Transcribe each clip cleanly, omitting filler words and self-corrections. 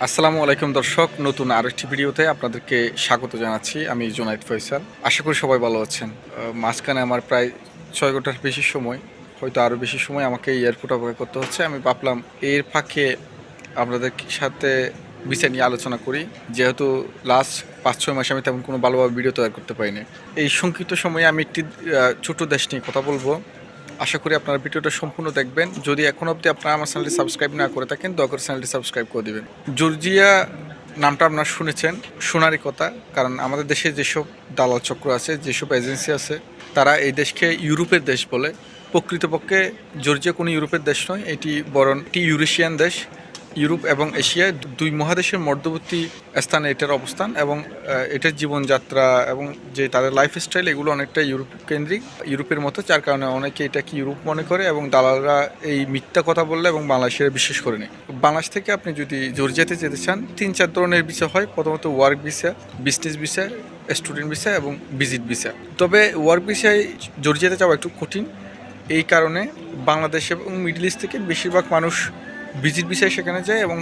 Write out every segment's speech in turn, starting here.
আসসালামু আলাইকুম দর্শক, নতুন আরেকটি ভিডিওতে আপনাদেরকে স্বাগত জানাচ্ছি। আমি জুনাইদ ফয়সাল। আশা করি সবাই ভালো আছেন। মাঝখানে আমার প্রায় 6 ঘন্টার বেশি সময়, হয়তো আরও বেশি সময় আমাকে এয়ারপোর্ট অপেক্ষা করতে হচ্ছে। আমি ভাবলাম এর ফাঁকে আপনাদের সাথে বিষয় নিয়ে আলোচনা করি, যেহেতু লাস্ট 5-6 মাসে আমি তেমন কোনো ভালোভাবে ভিডিও তৈরি করতে পারিনি। এই সংক্ষিপ্ত সময়ে আমি একটি ছোট দেশ নিয়ে কথা বলবো। আশা করি আপনারা ভিডিওটা সম্পূর্ণ দেখবেন। যদি এখন অবধি আপনারা আমার চ্যানেলটি সাবস্ক্রাইব না করে থাকেন, দয়া করে চ্যানেলটি সাবস্ক্রাইব করে দেবেন। জর্জিয়া নামটা আপনারা শুনেছেন, শোনারই কথা, কারণ আমাদের দেশে যেসব দালাল চক্র আছে, যেসব এজেন্সি আছে, তারা এই দেশকে ইউরোপের দেশ বলে। প্রকৃতপক্ষে জর্জিয়া কোনো ইউরোপের দেশ নয়, এটি বরং একটি ইউরেশিয়ান দেশ। ইউরোপ এবং এশিয়ায় দুই মহাদেশের মধ্যবর্তী স্থানে এটার অবস্থান, এবং এটার জীবনযাত্রা এবং যে তাদের লাইফস্টাইল, এগুলো অনেকটা ইউরোপ কেন্দ্রিক, ইউরোপের মতো। যার কারণে অনেকে এটাকে ইউরোপ মনে করে, এবং দালালরা এই মিথ্যা কথা বললে এবং বাংলাদেশের বিশ্বাস করে নেয়। বাংলাদেশ থেকে আপনি যদি জর্জিয়াতে যেতে চান, 3-4 ধরনের ভিসা হয়। প্রথমত work visa, business visa, student visa এবং ভিজিট ভিসা। তবে ওয়ার্ক ভিসায় জর্জিয়াতে যাওয়া একটু কঠিন। এই কারণে বাংলাদেশ এবং মিডল ইস্ট থেকে বেশিরভাগ মানুষ ভিজিট ভিসায় সেখানে যায়, এবং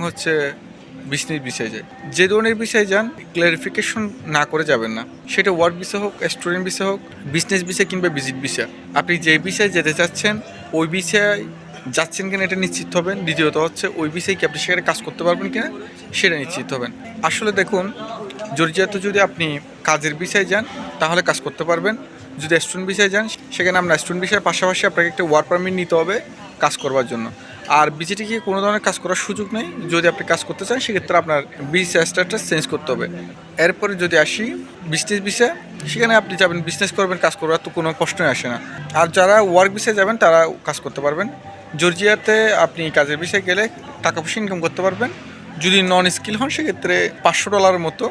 বিজনেস ভিসায় যায়। যে ধরনের ভিসায় যান, ক্লারিফিকেশন না করে যাবেন না। সেটা ওয়ার্ক ভিসা হোক, স্টুডেন্ট ভিসা হোক, বিজনেস ভিসা কিংবা ভিজিট ভিসা। আপনি যে ভিসায় যেতে চাচ্ছেন, ওই ভিসায় যাচ্ছেন কিনা এটা নিশ্চিত হবেন। দ্বিতীয়ত হচ্ছে ওই ভিসায় কি আপনি সেখানে কাজ করতে পারবেন কিনা সেটা নিশ্চিত হবেন। আসলে দেখুন, জর্জিয়াতে যদি আপনি কাজের ভিসায় যান তাহলে কাজ করতে পারবেন। যদি স্টুডেন্ট ভিসায় যান, সেখানে আপনার স্টুডেন্ট ভিসার পাশাপাশি আপনাকে একটা ওয়ার্ক পারমিট নিতে হবে কাজ করবার জন্য। আর ভিজিটে গিয়ে কোনো ধরনের কাজ করার সুযোগ নেই। যদি আপনি কাজ করতে চান, সেক্ষেত্রে আপনার ভিসা স্ট্যাটাস চেঞ্জ করতে হবে। এরপরে যদি আসি বিজনেস ভিসা, সেখানে আপনি যাবেন, বিজনেস করবেন, কাজ করবার তো কোনো প্রশ্নই আসে না। আর যারা ওয়ার্ক ভিসায় যাবেন তারা কাজ করতে পারবেন। জর্জিয়াতে আপনি কাজের ভিসায় গেলে টাকা পয়সা ইনকাম করতে পারবেন। যদি নন স্কিল হন, সেক্ষেত্রে $500 মতো।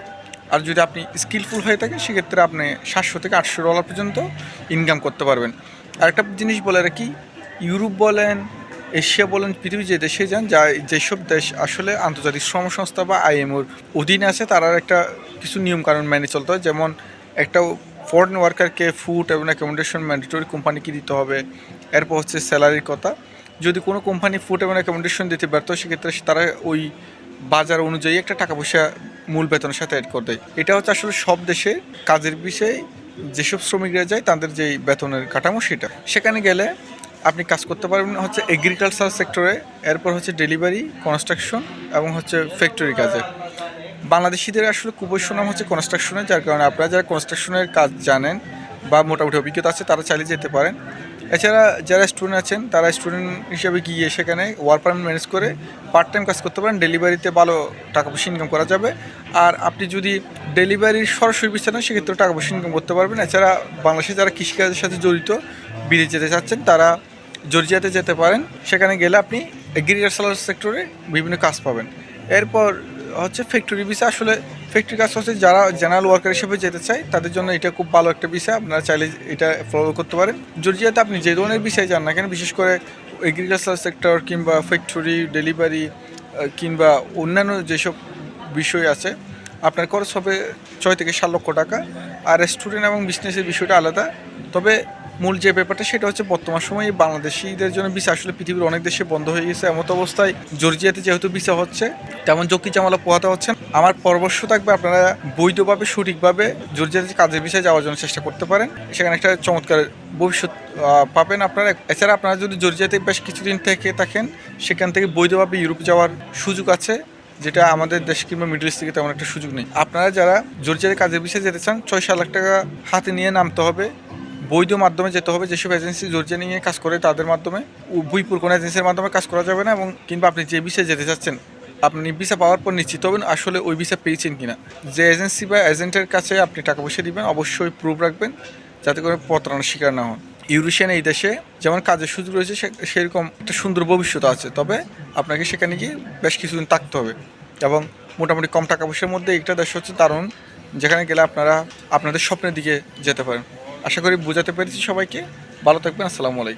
আর যদি আপনি স্কিলফুল হয়ে থাকেন, সেক্ষেত্রে আপনি $700 থেকে $800 পর্যন্ত ইনকাম করতে পারবেন। আরেকটা জিনিস বলে রাখি, ইউরোপ বলেন, এশিয়া বলেন, পৃথিবীর যে দেশে যান, যেসব দেশ আসলে আন্তর্জাতিক শ্রম সংস্থা বা আইএমওর অধীনে আছে, তারা একটা কিছু নিয়মকানুন মেনে চলতে হয়। যেমন একটা ফরেন ওয়ার্কারকে ফুড এবং অ্যাকোমোডেশন ম্যান্ডেটরি কোম্পানিকে দিতে হবে। এরপর হচ্ছে স্যালারির কথা। যদি কোনো কোম্পানি ফুড এবং অ্যাকোমোডেশন দিতে ব্যর্থ হয়, সেক্ষেত্রে তারা ওই বাজার অনুযায়ী একটা টাকা পয়সা মূল বেতনের সাথে অ্যাড করে দেয়। এটা হচ্ছে আসলে সব দেশে কাজের বিষয়ে যেসব শ্রমিকরা যায় তাদের যেই বেতনের কাঠামো, সেখানে গেলে আপনি কাজ করতে পারবেন হচ্ছে এগ্রিকালচার সেক্টরে, এরপর হচ্ছে ডেলিভারি, কনস্ট্রাকশন এবং হচ্ছে ফ্যাক্টরি কাজে। বাংলাদেশিদের আসলে খুবই সুনাম হচ্ছে কনস্ট্রাকশনে, যার কারণে আপনারা যারা কনস্ট্রাকশনের কাজ জানেন বা মোটামুটি অভিজ্ঞতা আছে, তারা চালিয়ে যেতে পারেন। এছাড়া যারা স্টুডেন্ট আছেন, তারা স্টুডেন্ট হিসেবে গিয়ে সেখানে ওয়ার্ক পারমিট ম্যানেজ করে পার্ট টাইম কাজ করতে পারেন। ডেলিভারিতে ভালো টাকা পয়সা ইনকাম করা যাবে। আর আপনি যদি ডেলিভারির সরাসরি বিচার নেন, সেক্ষেত্রে টাকা পয়সা ইনকাম করতে পারবেন। এছাড়া বাংলাদেশে যারা কৃষিকাজের সাথে জড়িত, বিদেশ যেতে চাচ্ছেন, তারা জর্জিয়াতে যেতে পারেন। সেখানে গেলে আপনি এগ্রিকালচারাল সেক্টরে বিভিন্ন কাজ পাবেন। এরপর হচ্ছে ফ্যাক্টরি ভিসা। আসলে ফ্যাক্টরি কাজ হচ্ছে যারা জেনারেল ওয়ার্কার হিসেবে যেতে চায়, তাদের জন্য এটা খুব ভালো একটা ভিসা। আপনারা চাইলে এটা ফলো করতে পারেন। জর্জিয়াতে আপনি যে ধরনের ভিসায় যান না কেন, বিশেষ করে এগ্রিকালচার সেক্টর কিংবা ফ্যাক্টরি, ডেলিভারি কিংবা অন্যান্য যেসব বিষয় আছে, আপনার খরচ হবে $6 থেকে $7 লক্ষ। আর স্টুডেন্ট এবং বিজনেসের বিষয়টা আলাদা। তবে মূল যে ব্যাপারটা, সেটা হচ্ছে বর্তমান সময়ে বাংলাদেশিদের জন্য ভিসা আসলে পৃথিবীর অনেক দেশে বন্ধ হয়ে গেছে। এমত অবস্থায় জর্জিয়াতে যেহেতু ভিসা হচ্ছে, তেমন ঝক্কি ঝামেলা পোহাতে হচ্ছে। আমার পরামর্শ থাকবে, আপনারা বৈধভাবে সঠিকভাবে জর্জিয়াতে কাজের ভিসায় যাওয়ার জন্য চেষ্টা করতে পারেন। সেখানে একটা চমৎকার ভবিষ্যৎ পাবেন আপনারা। এছাড়া আপনারা যদি জর্জিয়াতে বেশ কিছুদিন থেকে থাকেন, সেখান থেকে বৈধভাবে ইউরোপ যাওয়ার সুযোগ আছে, যেটা আমাদের দেশ কিংবা মিডল ইস্ট থেকে তেমন একটা সুযোগ নেই। আপনারা যারা জর্জিয়াতে কাজের ভিসায় যেতে চান, $6-7 লাখ হাতে নিয়ে নামতে হবে। বৈধ মাধ্যমে যেতে হবে। যেসব এজেন্সি জর্জিয়া নিয়ে কাজ করে, তাদের মাধ্যমে। ভুইপুর কোনো এজেন্সির মাধ্যমে কাজ করা যাবে না। এবং কিংবা আপনি যে ভিসায় যেতে চাচ্ছেন, আপনি ভিসা পাওয়ার পর নিশ্চিত হবেন আসলে ওই ভিসা পেয়েছেন কিনা। যে এজেন্সি বা এজেন্টের কাছে আপনি টাকা পয়সা দিবেন, অবশ্যই প্রুফ রাখবেন, যাতে করে প্রতারণার শিকার না হন। ইউরেশিয়ান এই দেশে যেমন কাজের সুযোগ রয়েছে, সেরকম একটা সুন্দর ভবিষ্যৎ আছে। তবে আপনাকে সেখানে গিয়ে বেশ কিছুদিন থাকতে হবে, এবং মোটামুটি কম টাকা পয়সার মধ্যে একটা দেশ হচ্ছে দারুণ, যেখানে গেলে আপনারা আপনাদের স্বপ্নের দিকে যেতে পারেন। আশা করি বোঝাতে পেরেছি সবাইকে। ভালো থাকবেন। আসসালামু আলাইকুম।